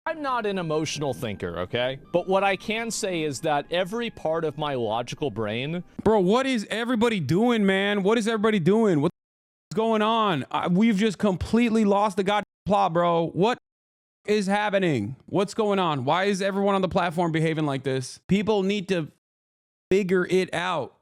I'm not an emotional thinker, okay? But what I can say is that every part of my logical brain... Bro, what is everybody doing, man? What is everybody doing? What's going on? We've just completely lost the goddamn plot, bro. What is happening? What's going on? Why is everyone on the platform behaving like this? People need to figure it out.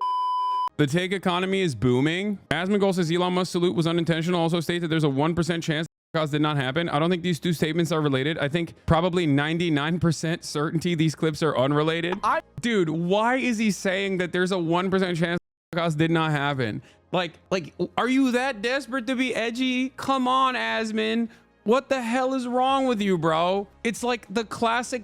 The take economy is booming. Asmongold says Elon Musk's salute was unintentional. Also states that there's a 1% chance Holocaust did not happen. I don't think these two statements are related. I think probably 99% certainty these clips are unrelated. Dude, why is he saying that there's a 1% chance Holocaust did not happen? Like, are you that desperate to be edgy? Come on, Asmon. What the hell is wrong with you, bro? It's like the classic,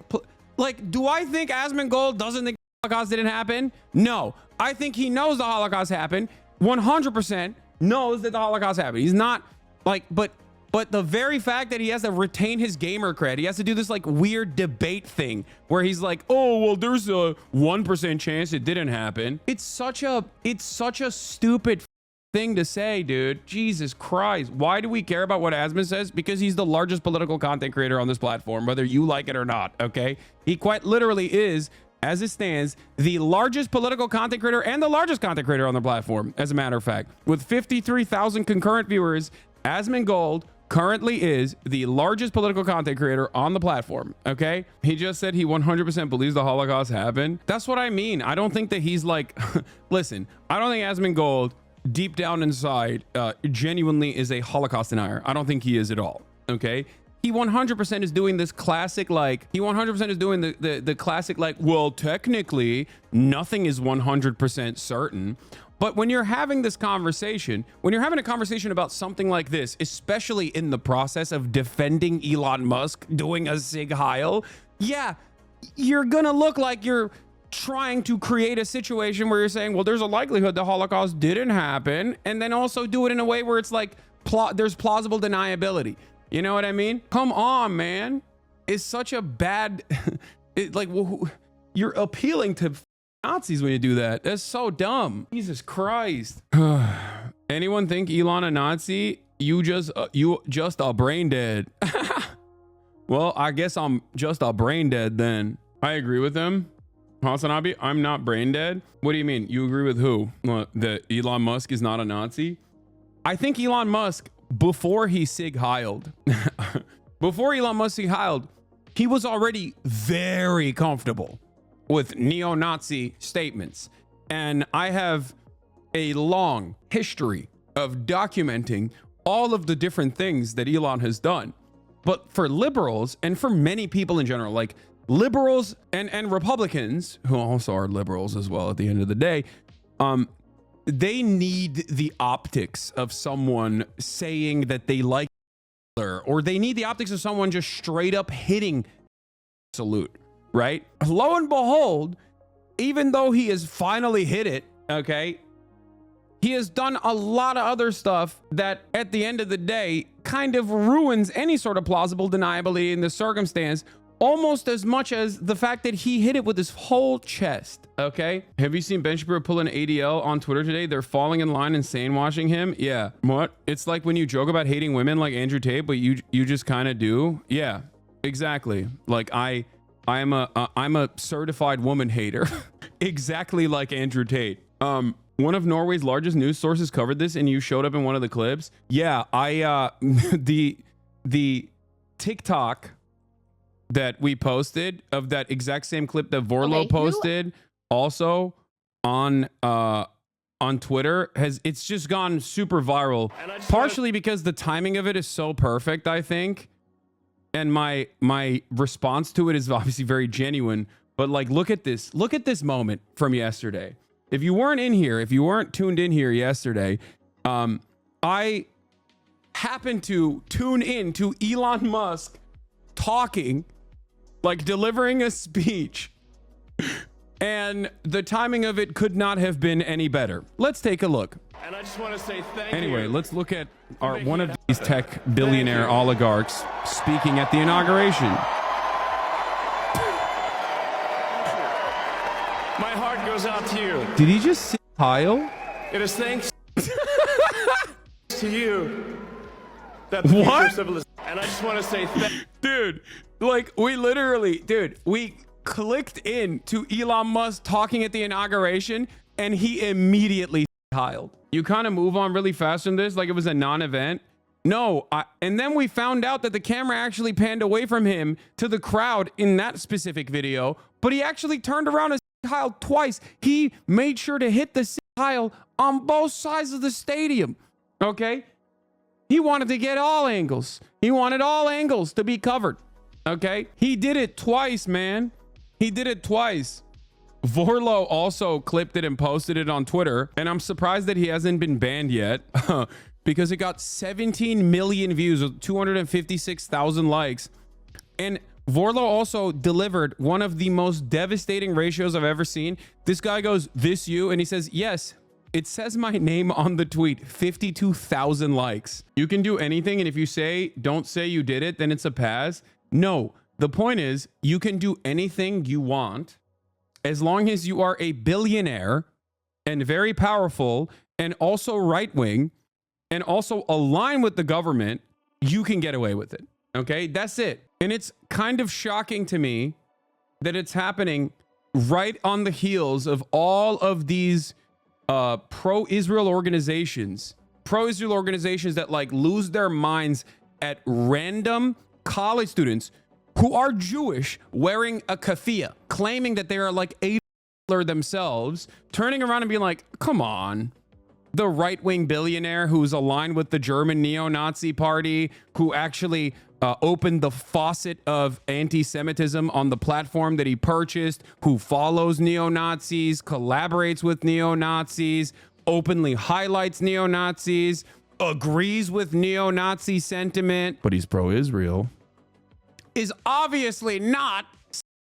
like, do I think Asmongold doesn't think the Holocaust didn't happen? No. I think he knows the Holocaust happened. 100% knows that the Holocaust happened. He's not like, but the very fact that he has to retain his gamer cred, he has to do this like weird debate thing where he's like, oh, well, there's a 1% chance it didn't happen. It's such a stupid thing to say, dude. Jesus Christ. Why do we care about what Asmon says? Because he's the largest political content creator on this platform, whether you like it or not. Okay. He quite literally is, as it stands, the largest political content creator and the largest content creator on the platform. As a matter of fact, with 53,000 concurrent viewers, Asmongold currently is the largest political content creator on the platform. Okay. He just said he 100% believes the Holocaust happened. That's what I mean. I don't think that he's like, listen, I don't think Asmongold deep down inside genuinely is a Holocaust denier. I don't think he is at all. Okay. He 100% is doing this classic, like, he 100% is doing the classic, like, well, technically nothing is 100% certain. But when you're having this conversation, when you're having a conversation about something like this, especially in the process of defending Elon Musk doing a Sig Heil, yeah, you're gonna look like you're trying to create a situation where you're saying, well, there's a likelihood the Holocaust didn't happen, and then also do it in a way where it's like there's plausible deniability. You know what I mean? Come on, man. It's such a bad you're appealing to Nazis when you do that. That's so dumb. Jesus Christ. Anyone think Elon a Nazi? You just a brain dead. Well, I guess I'm just a brain dead then. I agree with him. Hasanabi, I'm not brain dead. What do you mean? You agree with who? That Elon Musk is not a Nazi? I think Elon Musk, before he Sig Heiled, before Elon Musk Sig Heiled, he was already very comfortable with neo-Nazi statements. And I have a long history of documenting all of the different things that Elon has done. But for liberals and for many people in general, like liberals and Republicans, who also are liberals as well at the end of the day, they need the optics of someone saying that they like Hitler, or they need the optics of someone just straight up hitting salute, right? Lo and behold, even though he has finally hit it, okay, he has done a lot of other stuff that at the end of the day kind of ruins any sort of plausible deniability in the circumstance, almost as much as the fact that he hit it with his whole chest. Okay. Have you seen Ben Shapiro pull an ADL on Twitter today? They're falling in line and sane washing him. Yeah. What? It's like when you joke about hating women like Andrew Tate, but you just kind of do. Yeah, exactly. Like I'm a certified woman hater. Exactly like Andrew Tate. One of Norway's largest news sources covered this and you showed up in one of the clips. Yeah, the TikTok that we posted of that exact same clip that Vorlo posted also on Twitter it's just gone super viral, partially because the timing of it is so perfect, I think, and my response to it is obviously very genuine. But like, look at this moment from yesterday. If you weren't in here, if you weren't tuned in here yesterday, I happened to tune in to Elon Musk talking, like delivering a speech, and the timing of it could not have been any better. Let's take a look. And I just want to say thank you. Anyway, let's look at one of these tech billionaire oligarchs speaking at the inauguration. My heart goes out to you. Did he just say Heil? It is thanks to you that the future civilization. And I just want to say dude, Like, we literally, dude, we clicked in to Elon Musk talking at the inauguration, and he immediately Heiled. You kind of move on really fast from this like it was a non-event. No, and then we found out that the camera actually panned away from him to the crowd in that specific video, but he actually turned around and Heil twice. He made sure to hit the Heil on both sides of the stadium. Okay? He wanted to get all angles. He wanted all angles to be covered. Okay? He did it twice, man. He did it twice. Vorlo also clipped it and posted it on Twitter, and I'm surprised that he hasn't been banned yet because it got 17 million views with 256,000 likes. And Vorlo also delivered one of the most devastating ratios I've ever seen. This guy goes, "This you?" And he says, "Yes, it says my name on the tweet." 52,000 likes. You can do anything, and if you say, don't say you did it, then it's a pass. No, the point is, you can do anything you want as long as you are a billionaire and very powerful and also right-wing and also align with the government. You can get away with it. Okay, that's it. And it's kind of shocking to me that it's happening right on the heels of all of these pro-Israel organizations that like lose their minds at random college students who are Jewish wearing a keffiyeh, claiming that they are like Hitler themselves, turning around and being like, come on. The right-wing billionaire who's aligned with the German neo-Nazi party, who actually opened the faucet of anti-Semitism on the platform that he purchased, who follows neo-Nazis, collaborates with neo-Nazis, openly highlights neo-Nazis, agrees with neo-Nazi sentiment, but he's pro-Israel, is obviously not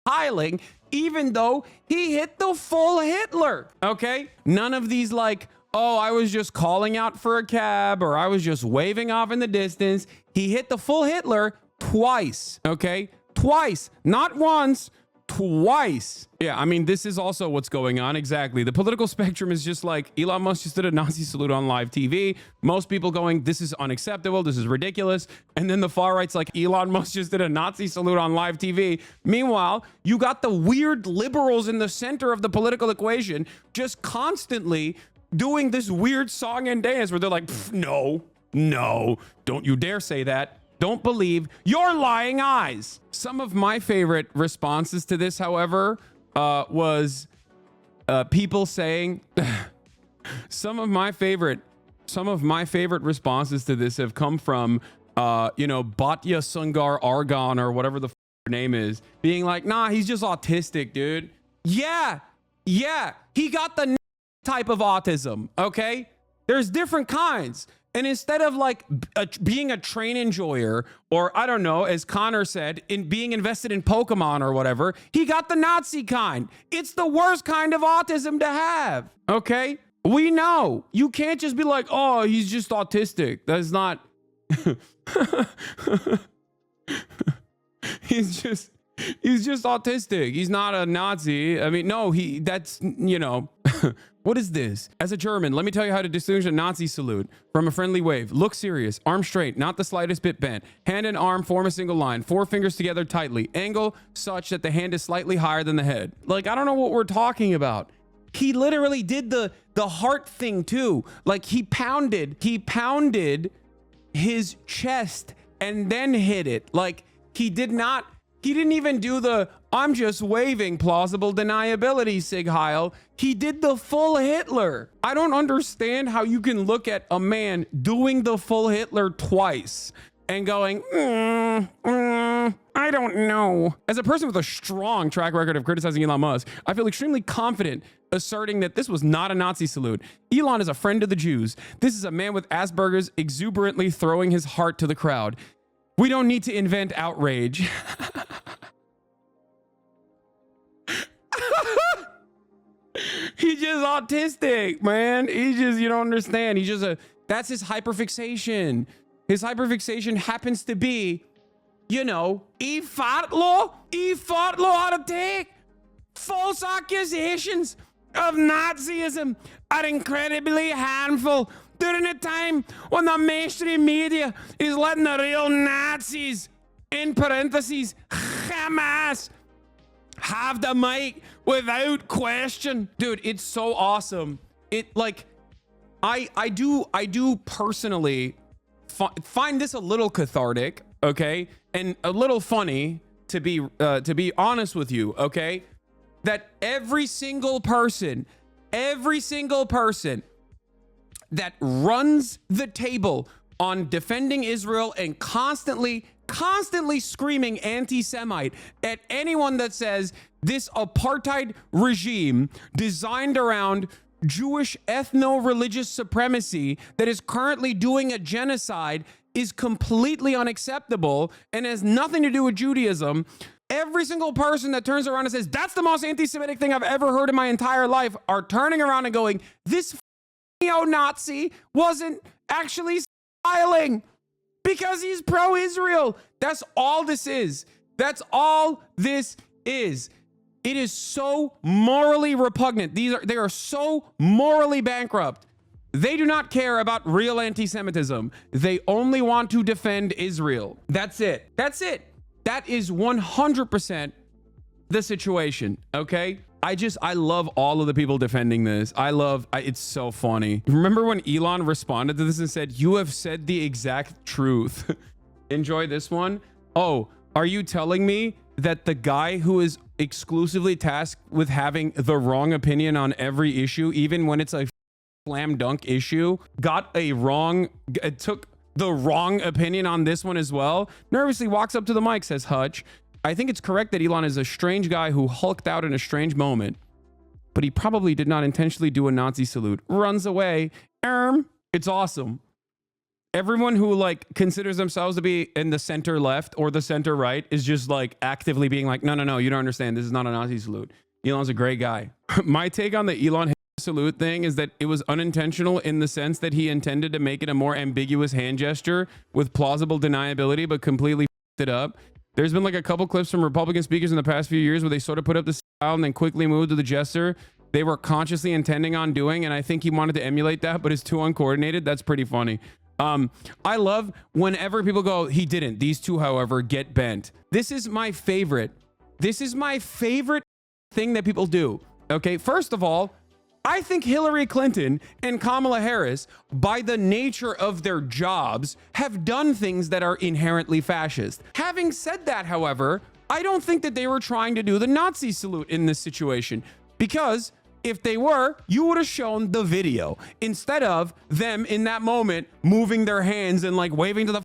hiling, even though he hit the full Hitler. Okay? None of these like, oh, I was just calling out for a cab or I was just waving off in the distance. He hit the full Hitler twice. Okay? Twice. Not once. Twice. Yeah, I mean, this is also what's going on. Exactly. The political spectrum is just like Elon Musk just did a Nazi salute on live TV. Most people going, this is unacceptable. This is ridiculous. And then the far right's like, Elon Musk just did a Nazi salute on live TV. Meanwhile, you got the weird liberals in the center of the political equation just constantly doing this weird song and dance where they're like, no, don't you dare say that. Don't believe your lying eyes. Some of my favorite responses to this, however, was people saying some of my favorite responses to this have come from Batya Sungar Argon or whatever the her name is, being like, nah, he's just autistic, dude. Yeah, he got the type of autism. Okay, there's different kinds. And instead of like being a train enjoyer, or I don't know, as Connor said, in being invested in Pokemon or whatever, he got the Nazi kind. It's the worst kind of autism to have. Okay? We know. You can't just be like, oh, he's just autistic. That's not. He's just autistic. He's not a Nazi. I mean, no, that's, what is this? As a German, let me tell you how to distinguish a Nazi salute from a friendly wave. Look serious, arm straight, not the slightest bit bent. Hand and arm form a single line, 4 fingers together tightly. Angle such that the hand is slightly higher than the head. Like, I don't know what we're talking about. He literally did the heart thing too. Like he pounded his chest and then hit it. Like he didn't even do the I'm just waving plausible deniability, Sig Heil. He did the full Hitler. I don't understand how you can look at a man doing the full Hitler twice and going, I don't know. As a person with a strong track record of criticizing Elon Musk, I feel extremely confident asserting that this was not a Nazi salute. Elon is a friend of the Jews. This is a man with Asperger's exuberantly throwing his heart to the crowd. We don't need to invent outrage. He's just autistic, man. He's just, you don't understand. He's just that's his hyperfixation. His hyperfixation happens to be, he fought how to take false accusations of Nazism are incredibly harmful during a time when the mainstream media is letting the real Nazis in parentheses, Hamas, have the mic without question. Dude, it's so awesome. It like, I do personally find this a little cathartic, okay, and a little funny to be honest with you, okay, that every single person that runs the table on defending Israel and constantly screaming anti-Semite at anyone that says this apartheid regime designed around Jewish ethno-religious supremacy that is currently doing a genocide is completely unacceptable and has nothing to do with Judaism. Every single person that turns around and says, that's the most anti-Semitic thing I've ever heard in my entire life, are turning around and going, this neo-Nazi wasn't actually smiling because he's pro-Israel. That's all this is. That's all this is. It is so morally repugnant. They are so morally bankrupt. They do not care about real anti-Semitism. They only want to defend Israel. That's it. That's it. That is 100% the situation, okay? I love all of the people defending this. It's so funny. Remember when Elon responded to this and said, you have said the exact truth. Enjoy this one. Oh, are you telling me that the guy who is exclusively tasked with having the wrong opinion on every issue, even when it's a slam dunk issue, took the wrong opinion on this one as well? Nervously walks up to the mic, says, Hutch, I think it's correct that Elon is a strange guy who hulked out in a strange moment, but he probably did not intentionally do a Nazi salute. Runs away. It's awesome. Everyone who like considers themselves to be in the center left or the center right is just like actively being like, no, you don't understand. This is not a Nazi salute. Elon's a great guy. My take on the Elon salute thing is that it was unintentional in the sense that he intended to make it a more ambiguous hand gesture with plausible deniability, but completely f***ed it up. There's been like a couple clips from Republican speakers in the past few years where they sort of put up the style and then quickly moved to the gesture they were consciously intending on doing. And I think he wanted to emulate that, but it's too uncoordinated. That's pretty funny. I love whenever people go, he didn't. These two, however, get bent. This is my favorite. This is my favorite thing that people do. Okay, first of all, I think Hillary Clinton and Kamala Harris, by the nature of their jobs, have done things that are inherently fascist. Having said that, however, I don't think that they were trying to do the Nazi salute in this situation, because if they were, you would have shown the video instead of them in that moment moving their hands and like waving to the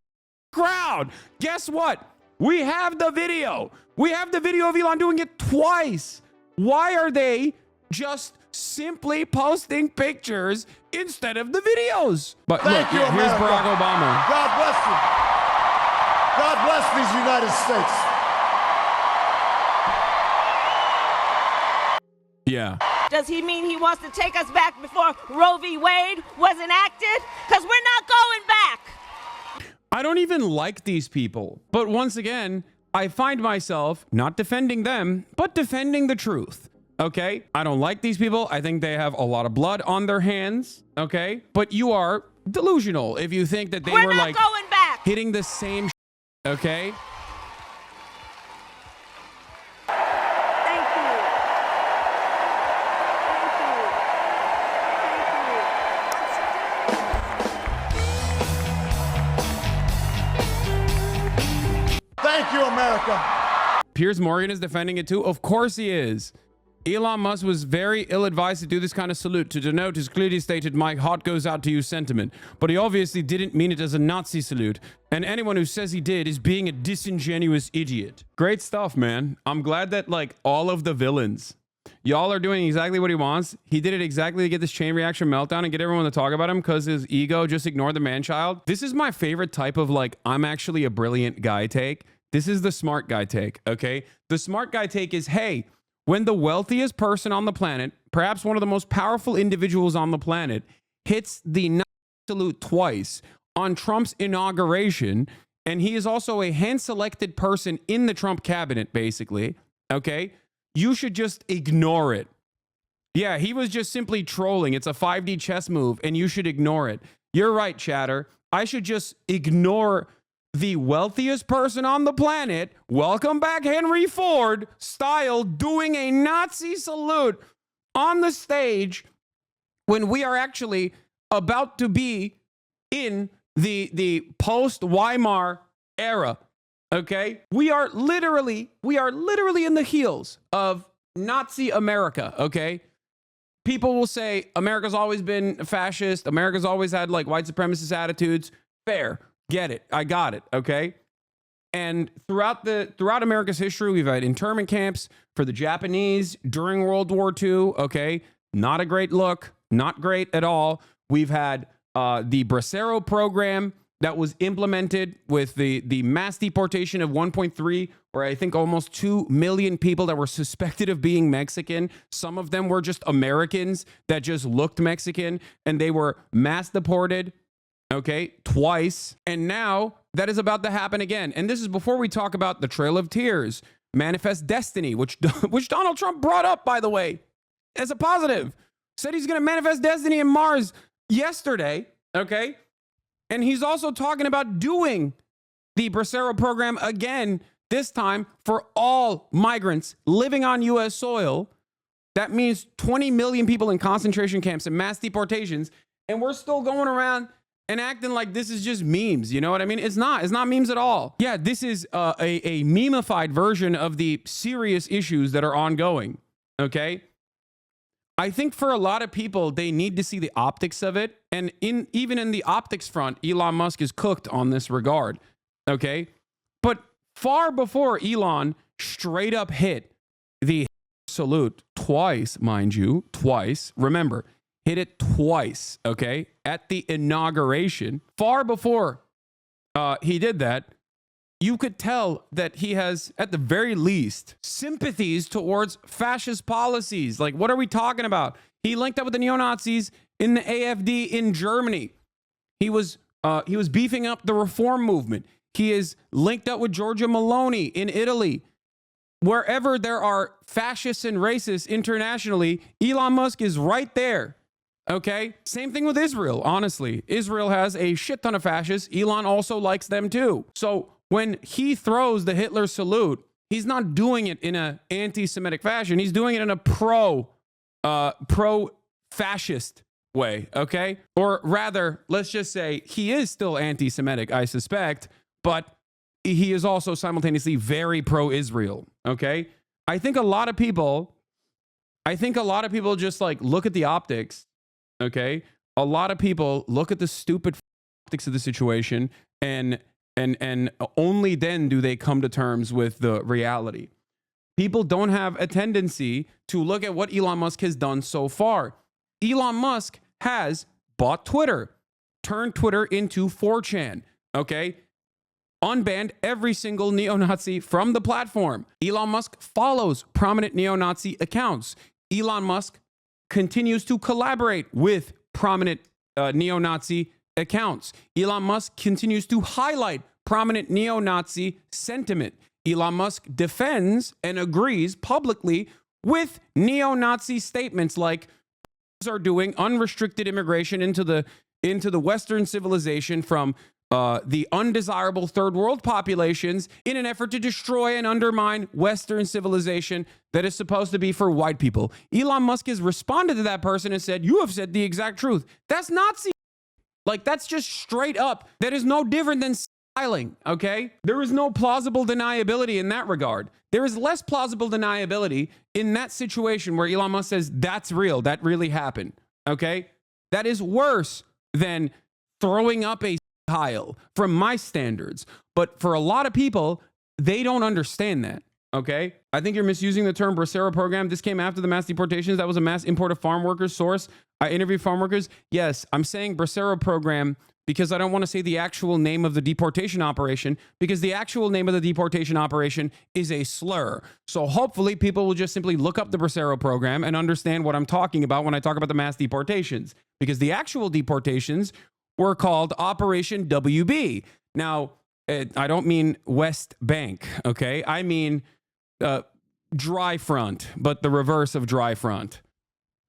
crowd. Guess what? We have the video. We have the video of Elon doing it twice. Why are they just simply posting pictures instead of the videos? But Thank you, here's America. Barack Obama. God bless you. God bless these United States. Yeah. Does he mean he wants to take us back before Roe v. Wade was enacted? Because we're not going back. I don't even like these people. But once again, I find myself not defending them, but defending the truth. Okay? I don't like these people. I think they have a lot of blood on their hands. Okay? But you are delusional if you think that they We're were not like going back. hitting the same okay? Thank you. Thank you, America. Piers Morgan is defending it too. Of course he is. Elon Musk was very ill-advised to do this kind of salute to denote his clearly stated "my heart goes out to you" sentiment, but he obviously didn't mean it as a Nazi salute, and anyone who says he did is being a disingenuous idiot. Great stuff, man. I'm glad that like all of the villains, y'all are doing exactly what he wants. He did it exactly to get this chain reaction meltdown and get everyone to talk about him because his ego just ignored the man-child. This is my favorite type of like, I'm actually a brilliant guy take. This is the smart guy take, okay? The smart guy take is, hey, when the wealthiest person on the planet, perhaps one of the most powerful individuals on the planet, hits the Nazi salute twice on Trump's inauguration, and he is also a hand-selected person in the Trump cabinet, basically, okay? You should just ignore it. Yeah, he was just simply trolling. It's a 5D chess move, and you should ignore it. You're right, chatter. I should just ignore the wealthiest person on the planet, welcome back Henry Ford style, doing a Nazi salute on the stage when we are actually about to be in the post-Weimar era. Okay? We are literally in the heels of Nazi America, okay? People will say America's always been fascist. America's always had like white supremacist attitudes. Fair. Get it. I got it, okay? And throughout America's history, we've had internment camps for the Japanese during World War II, okay? Not a great look, not great at all. We've had the Bracero program that was implemented with the mass deportation of 1.3 or I think almost 2 million people that were suspected of being Mexican. Some of them were just Americans that just looked Mexican, and they were mass deported, okay, twice. And now that is about to happen again. And this is before we talk about the Trail of Tears, Manifest Destiny, which Donald Trump brought up, by the way, as a positive. Said he's going to manifest destiny in Mars yesterday, okay? And he's also talking about doing the Bracero program again, this time for all migrants living on U.S. soil. That means 20 million people in concentration camps and mass deportations. And we're still going around and acting like this is just memes. You know what I mean? It's not memes at all. Yeah, this is a memeified version of the serious issues that are ongoing, okay? I think for a lot of people, they need to see the optics of it. And even in the optics front, Elon Musk is cooked on this regard, okay? But far before Elon straight up hit the salute twice, mind you, twice. Remember, hit it twice, okay? At the inauguration, far before he did that, you could tell that he has, at the very least, sympathies towards fascist policies. Like, what are we talking about? He linked up with the neo-Nazis in the AfD in Germany. He was beefing up the reform movement. He is linked up with Giorgia Meloni in Italy. Wherever there are fascists and racists internationally, Elon Musk is right there. Okay? Same thing with Israel, honestly. Israel has a shit ton of fascists. Elon also likes them too. So when he throws the Hitler salute, he's not doing it in an anti-Semitic fashion. He's doing it in a pro-fascist way, okay? Or rather, let's just say he is still anti-Semitic, I suspect, but he is also simultaneously very pro-Israel, okay? I think a lot of people just like look at the optics, okay? A lot of people look at the stupid optics of the situation and only then do they come to terms with the reality. People don't have a tendency to look at what Elon Musk has done so far. Elon Musk has bought Twitter, turned Twitter into 4chan, okay? Unbanned every single neo-Nazi from the platform. Elon Musk follows prominent neo-Nazi accounts. Elon Musk continues to collaborate with prominent neo-Nazi accounts. Elon Musk continues to highlight prominent neo-Nazi sentiment. Elon Musk defends and agrees publicly with neo-Nazi statements like are doing unrestricted immigration into the Western civilization from the undesirable third world populations in an effort to destroy and undermine Western civilization that is supposed to be for white people. Elon Musk has responded to that person and said, "You have said the exact truth." That's Nazi. Like, that's just straight up. That is no different than styling, okay? There is no plausible deniability in that regard. There is less plausible deniability in that situation where Elon Musk says, that's real, that really happened, okay? That is worse than throwing up a tile from my standards. But for a lot of people, they don't understand that, okay? I think you're misusing the term Bracero program. This came after the mass deportations. That was a mass import of farm workers. Source, I interviewed farm workers. Yes, I'm saying Bracero program because I don't want to say the actual name of the deportation operation, because the actual name of the deportation operation is a slur. So hopefully people will just simply look up the Bracero program and understand what I'm talking about when I talk about the mass deportations, because the actual deportations were called Operation WB. Now, I don't mean West Bank, okay? I mean dry front, but the reverse of dry front,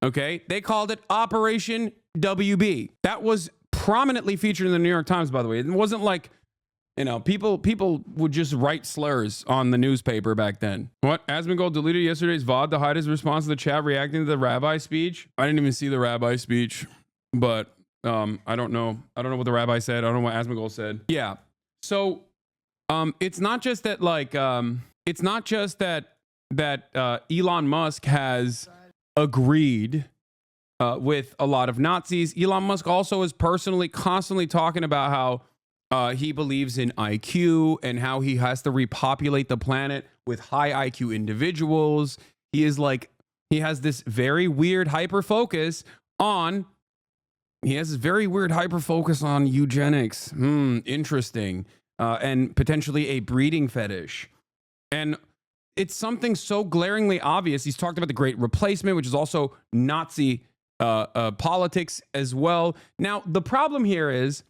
okay? They called it Operation WB. That was prominently featured in the New York Times, by the way. It wasn't like You know, people would just write slurs on the newspaper back then. What? Asmongold deleted yesterday's VOD to hide his response to the chat reacting to the rabbi speech. I didn't even see the rabbi speech, but I don't know. I don't know what the rabbi said. I don't know what Asmongold said. Yeah. So it's not just that like it's not just that Elon Musk has agreed with a lot of Nazis. Elon Musk also is personally constantly talking about how he believes in IQ and how he has to repopulate the planet with high IQ individuals. He has this very weird hyper focus on eugenics. Interesting. And potentially a breeding fetish. And it's something so glaringly obvious. He's talked about the Great Replacement, which is also Nazi politics as well. Now, the problem here is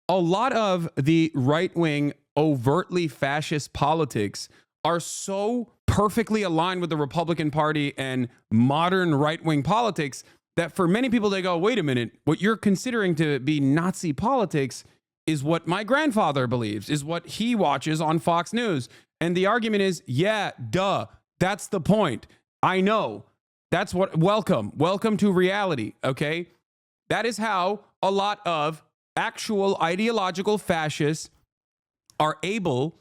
a lot of the right-wing, overtly fascist politics are so perfectly aligned with the Republican Party and modern right-wing politics that for many people, they go, wait a minute, what you're considering to be Nazi politics is what my grandfather believes, is what he watches on Fox News. And the argument is, yeah, duh, that's the point. I know. That's what, welcome to reality, okay? That is how a lot of actual ideological fascists are able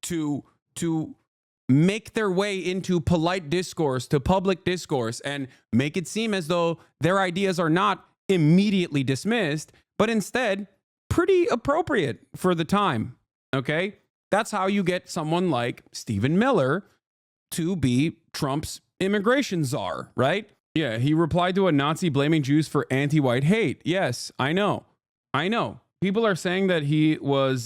to make their way into polite discourse, to public discourse, and make it seem as though their ideas are not immediately dismissed, but instead pretty appropriate for the time, okay? That's how you get someone like Stephen Miller to be Trump's immigration czar, right? Yeah, he replied to a Nazi blaming Jews for anti-white hate. Yes, I know. People are saying that he was.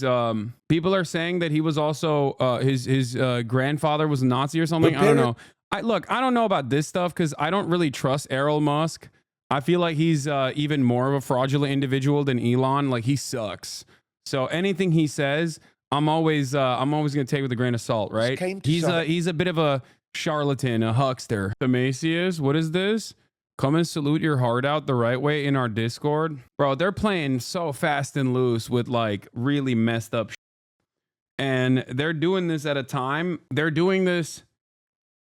People are saying that he was also his grandfather was a Nazi or something. I don't know. I don't know about this stuff because I don't really trust Elon Musk. I feel like he's even more of a fraudulent individual than Elon. Like, he sucks. So anything he says, I'm always gonna take with a grain of salt, right? He's a bit of a charlatan, a huckster. Amacius, what is this? Come and salute your heart out the right way in our Discord. Bro, they're playing so fast and loose with like really messed up shit. And they're doing this at a time. They're doing this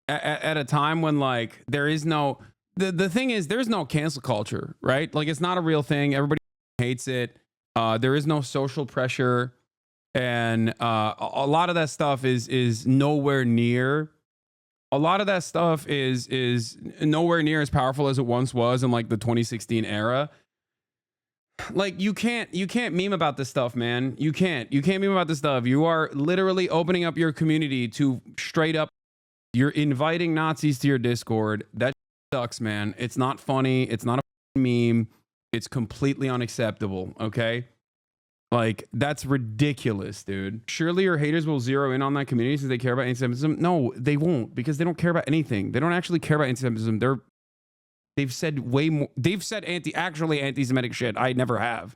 at a time when like there is no, the thing is there's no cancel culture, right? Like, it's not a real thing. Everybody hates it. There is no social pressure. And a lot of that stuff is nowhere near. A lot of that stuff is nowhere near as powerful as it once was in like the 2016 era. Like, you can't meme about this stuff, man. You can't meme about this stuff. You are literally opening up your community to straight up, you're inviting Nazis to your Discord. That sucks, man. It's not funny. It's not a meme. It's completely unacceptable. Okay. Like, that's ridiculous, dude. Surely your haters will zero in on that community since they care about anti-Semitism. No, they won't, because they don't care about anything. They don't actually care about anti-Semitism. They've said way more. They've said actually anti-Semitic shit. I never have.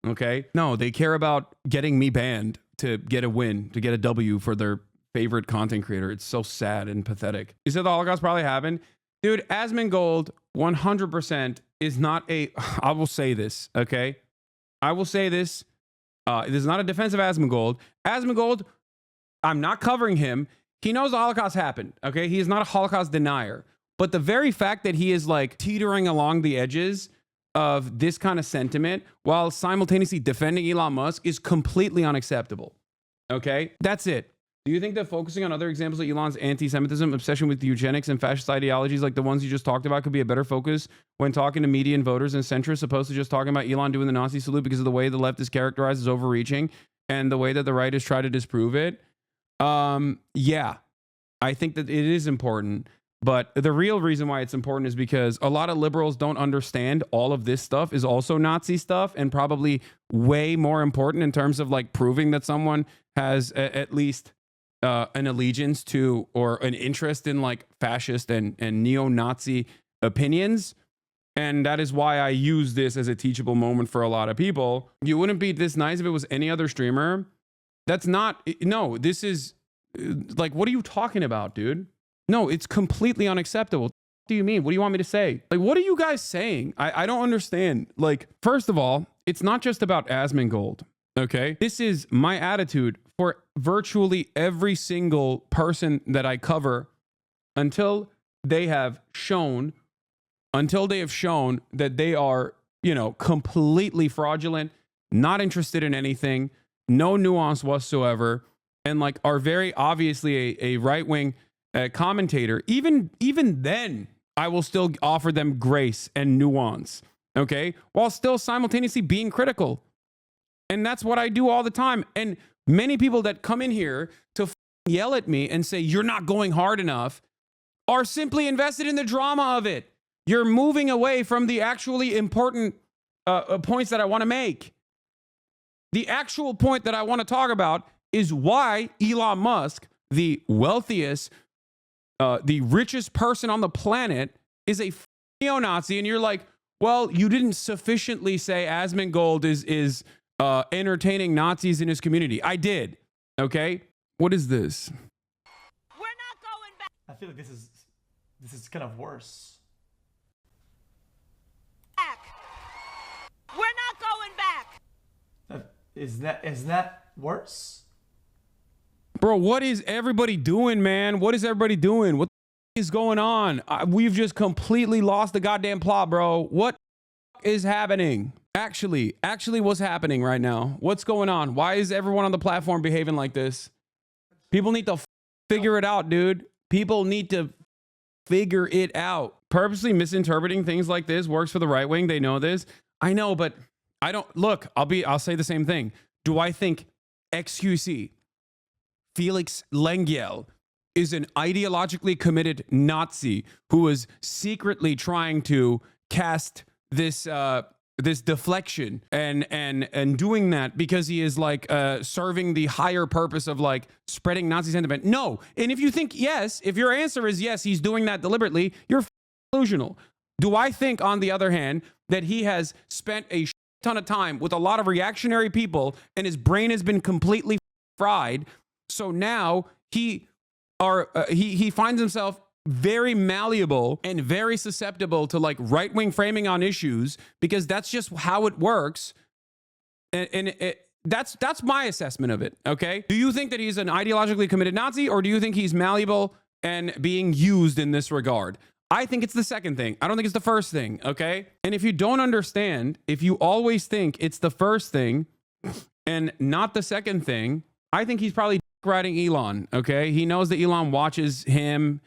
Okay. No, they care about getting me banned to get a win, to get a W for their favorite content creator. It's so sad and pathetic. You said the Holocaust probably happened. Dude, Asmongold 100% is not a, I will say this, okay? I will say this. This is not a defense of Asmongold. Asmongold, I'm not covering him. He knows the Holocaust happened, okay? He is not a Holocaust denier. But the very fact that he is like teetering along the edges of this kind of sentiment while simultaneously defending Elon Musk is completely unacceptable, okay? That's it. Do you think that focusing on other examples of Elon's anti-Semitism, obsession with eugenics, and fascist ideologies like the ones you just talked about could be a better focus when talking to median voters and centrists, opposed to just talking about Elon doing the Nazi salute because of the way the left is characterized as overreaching and the way that the right has tried to disprove it? Yeah, I think that it is important. But the real reason why it's important is because a lot of liberals don't understand all of this stuff is also Nazi stuff, and probably way more important in terms of like proving that someone has at least an allegiance to or an interest in like fascist and neo-Nazi opinions. And that is why I use this as a teachable moment for a lot of people. You wouldn't be this nice if it was any other streamer. That's not, no, this is like, what are you talking about, dude? No, it's completely unacceptable. What do you mean? What do you want me to say? Like, what are you guys saying? I don't understand. Like, first of all, it's not just about Asmongold. Okay, this is my attitude for virtually every single person that I cover until they have shown that they are, you know, completely fraudulent, not interested in anything, no nuance whatsoever, and like are very obviously a right-wing commentator. Even then, I will still offer them grace and nuance, okay, while still simultaneously being critical. And that's what I do all the time. And many people that come in here to yell at me and say, you're not going hard enough, are simply invested in the drama of it. You're moving away from the actually important points that I want to make. The actual point that I want to talk about is why Elon Musk, the wealthiest, the richest person on the planet, is a neo-Nazi. And you're like, well, you didn't sufficiently say Asmongold is entertaining Nazis in his community. I did. Okay. What is this? We're not going back. I feel like this is kind of worse. We're not going back. Is that worse? Bro, what is everybody doing, man? What is everybody doing? What is going on? We've just completely lost the goddamn plot, bro. What is happening? Actually, what's happening right now? What's going on? Why is everyone on the platform behaving like this? People need to figure it out, dude. People need to figure it out. Purposely misinterpreting things like this works for the right wing. They know this. I know, but I don't. Look, I'll say the same thing. Do I think XQC, Felix Lengyel, is an ideologically committed Nazi who is secretly trying to cast this deflection and doing that because he is like serving the higher purpose of like spreading Nazi sentiment? No. And if you think yes, if your answer is yes, he's doing that deliberately, you're delusional. Do I think, on the other hand, that he has spent a ton of time with a lot of reactionary people and his brain has been completely fried? So now he finds himself very malleable and very susceptible to like right-wing framing on issues because that's just how it works. And that's my assessment of it. Okay. Do you think that he's an ideologically committed Nazi, or do you think he's malleable and being used in this regard? I think it's the second thing. I don't think it's the first thing. Okay. And if you don't understand, if you always think it's the first thing and not the second thing, I think he's probably riding Elon. Okay. He knows that Elon watches him,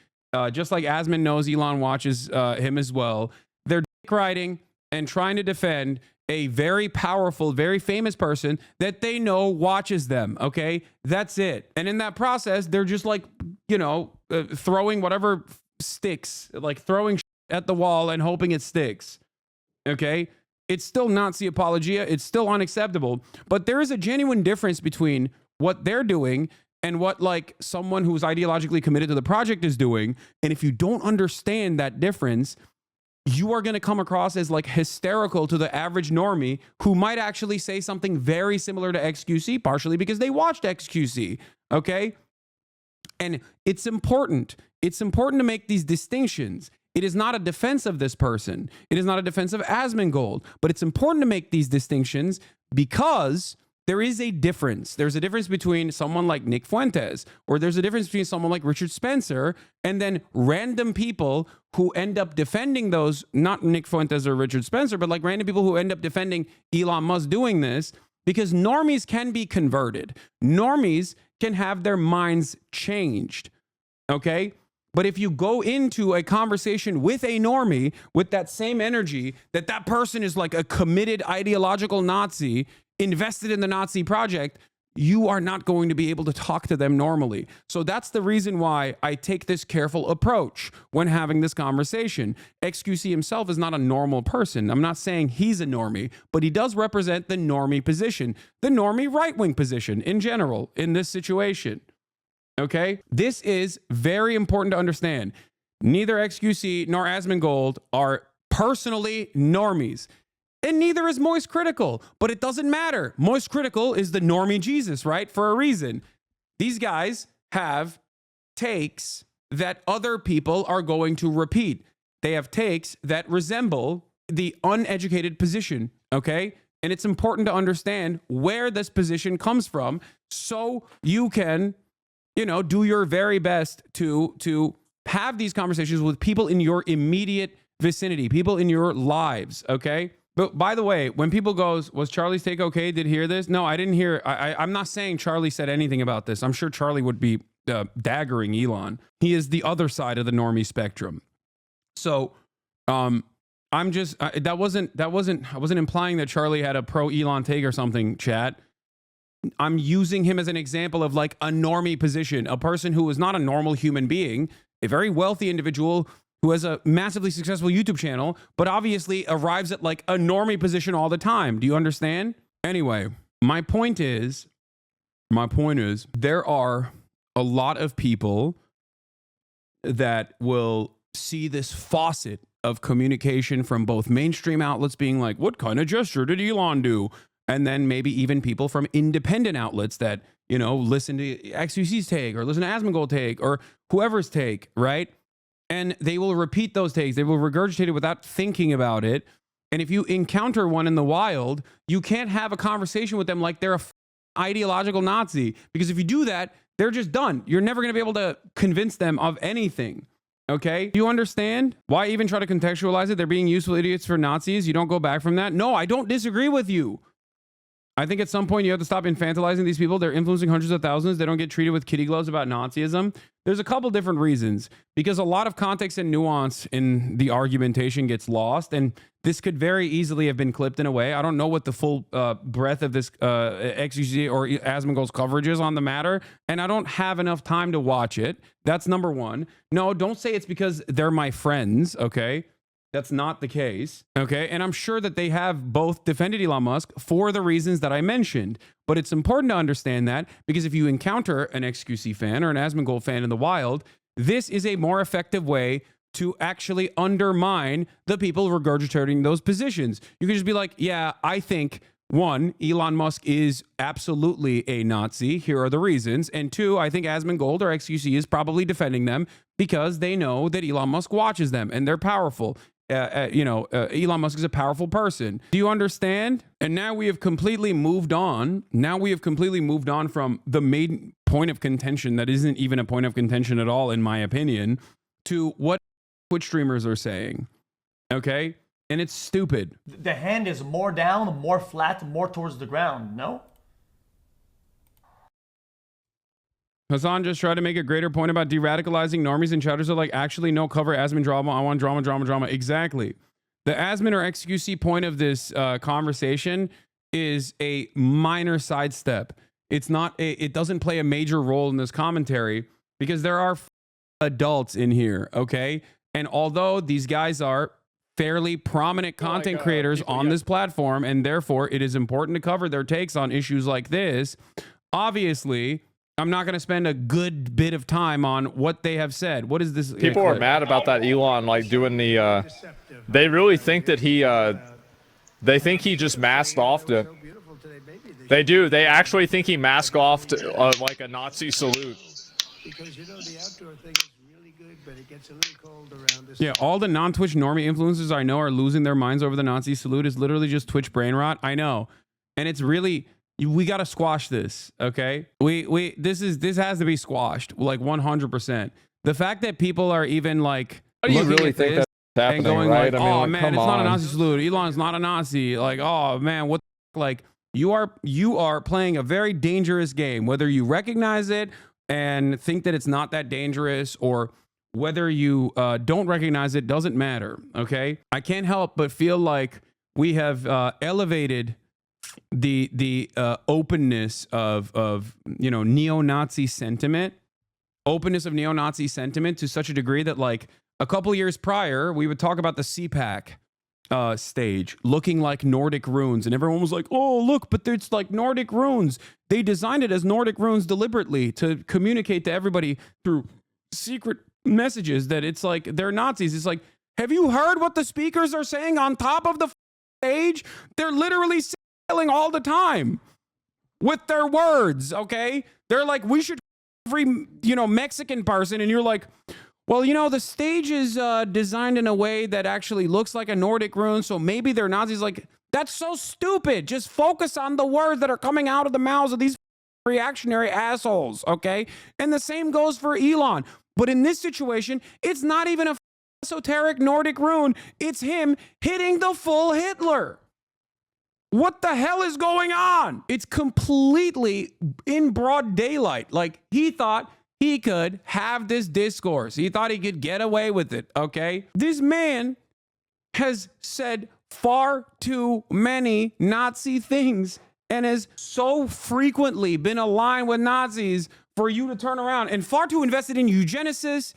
just like Asmon knows Elon watches him as well. They're riding and trying to defend a very powerful, very famous person that they know watches them. Okay. That's it. And in that process, they're just like, you know, throwing whatever sticks, like throwing at the wall and hoping it sticks. Okay. It's still Nazi apologia. It's still unacceptable. But there is a genuine difference between what they're doing and what like someone who's ideologically committed to the project is doing. And if you don't understand that difference, you are going to come across as like hysterical to the average normie who might actually say something very similar to XQC, partially because they watched XQC. Okay. And it's important. It's important to make these distinctions. It is not a defense of this person. It is not a defense of Asmongold, but it's important to make these distinctions because there is a difference. There's a difference between someone like Nick Fuentes, or there's a difference between someone like Richard Spencer, and then random people who end up defending those, not Nick Fuentes or Richard Spencer, but like random people who end up defending Elon Musk doing this, because normies can be converted. Normies can have their minds changed, okay? But if you go into a conversation with a normie with that same energy, that person is like a committed ideological Nazi invested in the Nazi project, you are not going to be able to talk to them normally. So that's the reason why I take this careful approach when having this conversation. XQC himself is not a normal person. I'm not saying he's a normie, but he does represent the normie position, the normie right-wing position in general in this situation. Okay? This is very important to understand. Neither XQC nor Asmongold are personally normies. And neither is Moist Critical, but it doesn't matter. Moist Critical is the normie Jesus, right? For a reason. These guys have takes that other people are going to repeat. They have takes that resemble the uneducated position, okay? And it's important to understand where this position comes from so you can, you know, do your very best to have these conversations with people in your immediate vicinity, people in your lives, okay? But by the way, when people goes, was Charlie's take okay? Did hear this? No, I didn't hear. I'm not saying Charlie said anything about this. I'm sure Charlie would be daggering Elon. He is the other side of the normie spectrum. So, I'm just I wasn't implying that Charlie had a pro Elon take or something, chat. I'm using him as an example of like a normie position, a person who is not a normal human being, a very wealthy individual who has a massively successful YouTube channel, but obviously arrives at like a normie position all the time. Do you understand? Anyway, my point is there are a lot of people that will see this faucet of communication from both mainstream outlets being like, what kind of gesture did Elon do? And then maybe even people from independent outlets that, you know, listen to XQC's take or listen to Asmongold take or whoever's take, right? And they will repeat those takes. They will regurgitate it without thinking about it. And if you encounter one in the wild, you can't have a conversation with them like they're a ideological Nazi. Because if you do that, they're just done. You're never going to be able to convince them of anything. Okay? Do you understand? Why even try to contextualize it? They're being useful idiots for Nazis. You don't go back from that? No, I don't disagree with you. I think at some point you have to stop infantilizing these people. They're influencing hundreds of thousands. They don't get treated with kitty gloves about Nazism. There's a couple different reasons, because a lot of context and nuance in the argumentation gets lost, and this could very easily have been clipped in a way. I don't know what the full breadth of this XUC or Asmongold's coverage is on the matter, and I don't have enough time to watch it. That's number one. No, don't say it's because they're my friends, okay? That's not the case, okay? And I'm sure that they have both defended Elon Musk for the reasons that I mentioned. But it's important to understand that, because if you encounter an XQC fan or an Asmongold fan in the wild, this is a more effective way to actually undermine the people regurgitating those positions. You can just be like, yeah, I think, one, Elon Musk is absolutely a Nazi. Here are the reasons. And two, I think Asmongold or XQC is probably defending them because they know that Elon Musk watches them and they're powerful. Elon Musk is a powerful person. Do you understand? And now we have completely moved on. Now we have completely moved on from the main point of contention that isn't even a point of contention at all, in my opinion, to what Twitch streamers are saying. Okay? And it's stupid. The hand is more down, more flat, more towards the ground, no? Hasan just tried to make a greater point about de-radicalizing normies, and chatters are like, actually, no, cover Asmon drama. I want drama, drama, drama. Exactly. The Asmon or XQC point of this conversation is a minor sidestep. It's not. It doesn't play a major role in this commentary because there are adults in here, okay? And although these guys are fairly prominent content creators on this platform, and therefore it is important to cover their takes on issues like this, obviously, I'm not going to spend a good bit of time on what they have said. What is this? People are mad about that Elon, like, doing the, they really think that he, they think he just masked off to, they do, they actually think he masked off to, like a Nazi salute. Because, you know, the outdoor thing is really good, but it gets a little cold around this. Yeah, all the non-Twitch normie influencers I know are losing their minds over the Nazi salute. Is literally just Twitch brain rot. I know. And it's really... we got to squash this, okay? This has to be squashed, like 100%. The fact that people are even like, how do you really think that's happening, and going right? like, I mean, oh like, man, it's not a Nazi salute. Elon's not a Nazi. Like, oh man, what the like you are playing a very dangerous game, whether you recognize it and think that it's not that dangerous, or whether you don't recognize it, doesn't matter, okay? I can't help but feel like we have elevated the openness of you know, neo-Nazi sentiment, openness of neo-Nazi sentiment to such a degree that, like, a couple years prior, we would talk about the CPAC stage looking like Nordic runes, and everyone was like, oh look, but it's like Nordic runes. They designed it as Nordic runes deliberately to communicate to everybody through secret messages that it's like they're Nazis. It's like, have you heard what the speakers are saying on top of the stage? They're literally selling all the time with their words, okay? They're like, we should every, you know, Mexican person, and you're like, well, you know, the stage is designed in a way that actually looks like a Nordic rune, so maybe they're Nazis. Like, That's so stupid. Just focus on the words that are coming out of the mouths of these reactionary assholes, okay? And the same goes for Elon. But in this situation, it's not even a esoteric Nordic rune. It's him hitting the full Hitler. What the hell is going on? It's completely in broad daylight. Like, he thought he could have this discourse. He thought he could get away with it, okay? This man has said far too many Nazi things and has so frequently been aligned with Nazis for you to turn around, and far too invested in eugenicist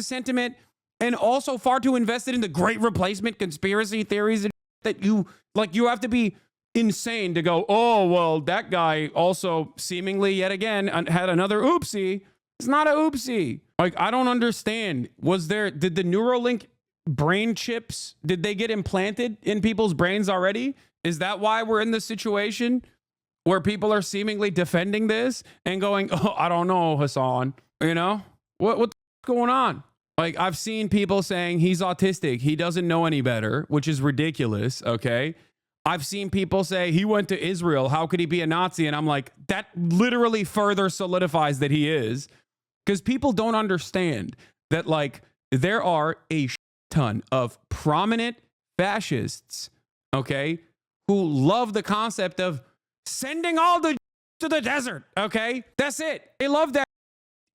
sentiment, and also far too invested in the great replacement conspiracy theories that you have to be insane to go, oh, well, that guy also seemingly yet again had another oopsie. It's not a oopsie. Like, I don't understand. Did the Neuralink brain chips, did they get implanted in people's brains already? Is that why we're in this situation where people are seemingly defending this and going, oh, I don't know, Hasan, you know, what's going on? Like, I've seen people saying he's autistic. He doesn't know any better, which is ridiculous. Okay. I've seen people say he went to Israel. How could he be a Nazi? And I'm like, that literally further solidifies that he is, because people don't understand that, like, there are a ton of prominent fascists, okay, who love the concept of sending all the to the desert. Okay. That's it. They love that.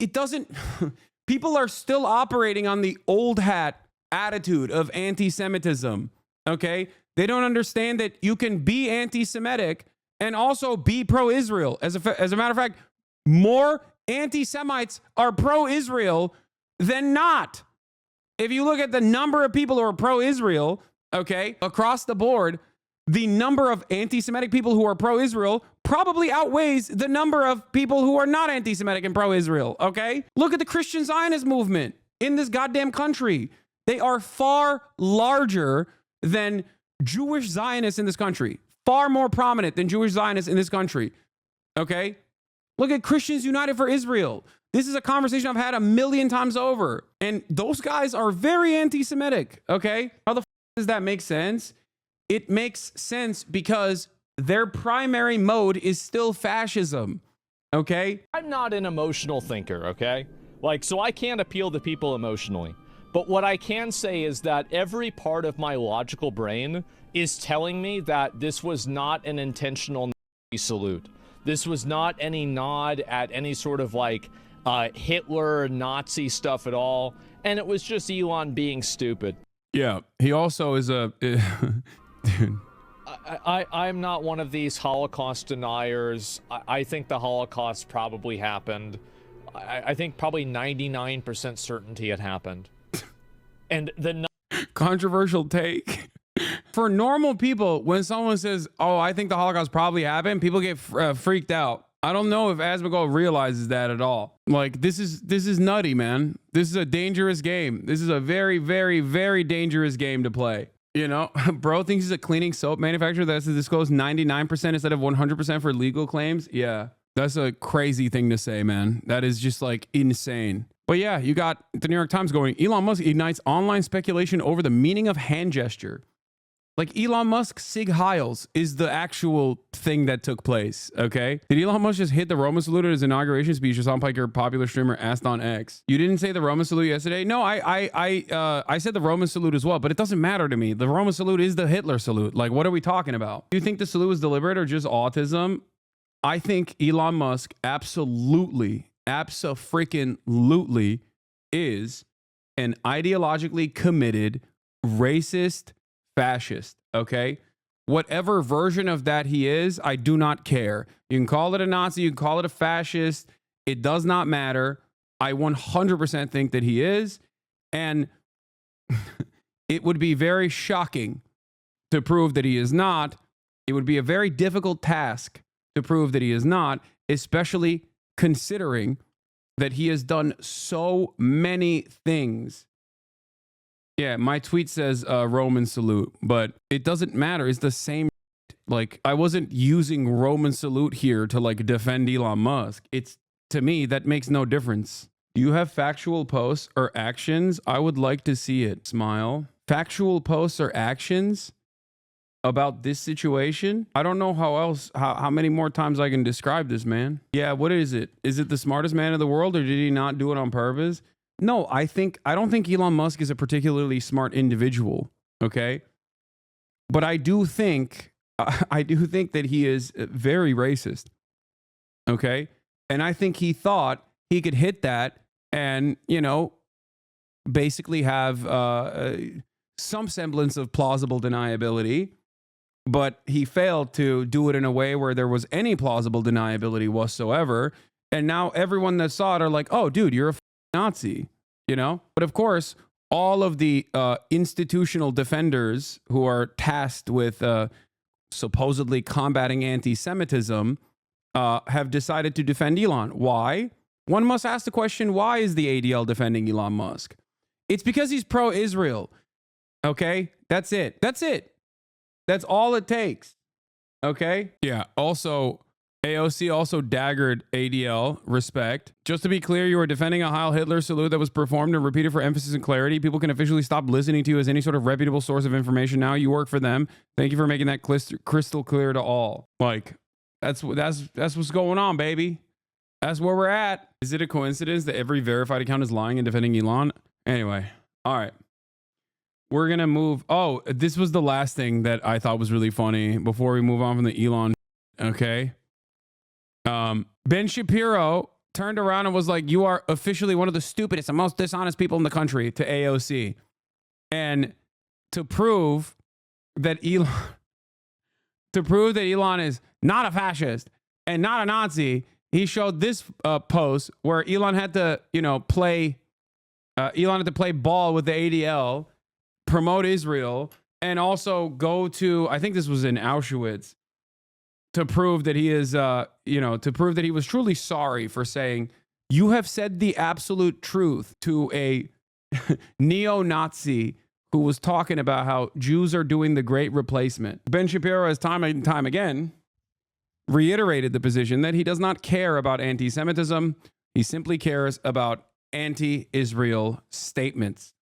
It doesn't, people are still operating on the old hat attitude of anti-Semitism. Okay. They don't understand that you can be anti-Semitic and also be pro-Israel. As a matter of fact, more anti-Semites are pro-Israel than not. If you look at the number of people who are pro-Israel, okay, across the board, the number of anti-Semitic people who are pro-Israel probably outweighs the number of people who are not anti-Semitic and pro-Israel, okay? Look at the Christian Zionist movement in this goddamn country. They are far larger than Jewish Zionists in this country. Far more prominent than Jewish Zionists in this country, okay? Look at Christians United for Israel. This is a conversation I've had a million times over. And those guys are very anti-Semitic, okay? How the does that make sense? It makes sense because their primary mode is still fascism, okay? I'm not an emotional thinker, okay? Like, so I can't appeal to people emotionally. But what I can say is that every part of my logical brain is telling me that this was not an intentional Nazi salute. This was not any nod at any sort of, like, Hitler Nazi stuff at all. And it was just Elon being stupid. Yeah, he also is a... Dude. I'm not one of these Holocaust deniers. I think the Holocaust probably happened. I think probably 99% certainty it happened. And the controversial take. For normal people, when someone says, oh, I think the Holocaust probably happened, people get freaked out. I don't know if Asmongold realizes that at all. Like, this is nutty, man. This is a dangerous game. This is a very, very, very dangerous game to play. You know, bro thinks he's a cleaning soap manufacturer that has to disclose 99% instead of 100% for legal claims. Yeah, that's a crazy thing to say, man. That is just like insane. But yeah, you got the New York Times going, Elon Musk ignites online speculation over the meaning of hand gesture. Like, Elon Musk Sig Heils is the actual thing that took place, okay? Did Elon Musk just hit the Roman salute at his inauguration speech? Hasan Piker, popular streamer, asked on X. You didn't say the Roman salute yesterday? No, I said the Roman salute as well, but it doesn't matter to me. The Roman salute is the Hitler salute. Like, what are we talking about? Do you think the salute was deliberate or just autism? I think Elon Musk absolutely is an ideologically committed racist fascist, okay? Whatever version of that he is, I do not care. You can call it a Nazi, you can call it a fascist. It does not matter. I 100% think that he is. And it would be very shocking to prove that he is not. It would be a very difficult task to prove that he is not, especially considering that he has done so many things. Yeah, my tweet says Roman salute, but it doesn't matter. It's the same. Like, I wasn't using Roman salute here to, like, defend Elon Musk. It's, to me, that makes no difference. Do you have factual posts or actions? I would like to see it. Smile. Factual posts or actions? about this situation. I don't know how many more times I can describe this, man. Yeah, what is it? Is it the smartest man in the world, or did he not do it on purpose? No, I don't think Elon Musk is a particularly smart individual, okay? But I do think that he is very racist, okay? And I think he thought he could hit that and, you know, basically have some semblance of plausible deniability, but he failed to do it in a way where there was any plausible deniability whatsoever. And now everyone that saw it are like, oh, dude, you're a Nazi, you know? But of course, all of the institutional defenders who are tasked with supposedly combating anti-Semitism have decided to defend Elon. Why? One must ask the question, why is the ADL defending Elon Musk? It's because he's pro-Israel. Okay? That's it. That's it. That's all it takes. Okay? Yeah. Also, AOC also daggered ADL. Respect. Just to be clear, you are defending a Heil Hitler salute that was performed and repeated for emphasis and clarity. People can officially stop listening to you as any sort of reputable source of information now. You work for them. Thank you for making that crystal clear to all. Like, that's what's going on, baby. That's where we're at. Is it a coincidence that every verified account is lying and defending Elon? Anyway, all right. We're going to move. Oh, this was the last thing that I thought was really funny before we move on from the Elon. Okay. Ben Shapiro turned around and was like, you are officially one of the stupidest and most dishonest people in the country to AOC. And to prove that Elon is not a fascist and not a Nazi, he showed this post where Elon had to, play ball with the ADL, promote Israel, and also go to, I think this was in Auschwitz, to prove that he is, to prove that he was truly sorry for saying, you have said the absolute truth to a neo-Nazi who was talking about how Jews are doing the great replacement. Ben Shapiro has time and time again reiterated the position that he does not care about anti-Semitism. He simply cares about anti-Israel statements.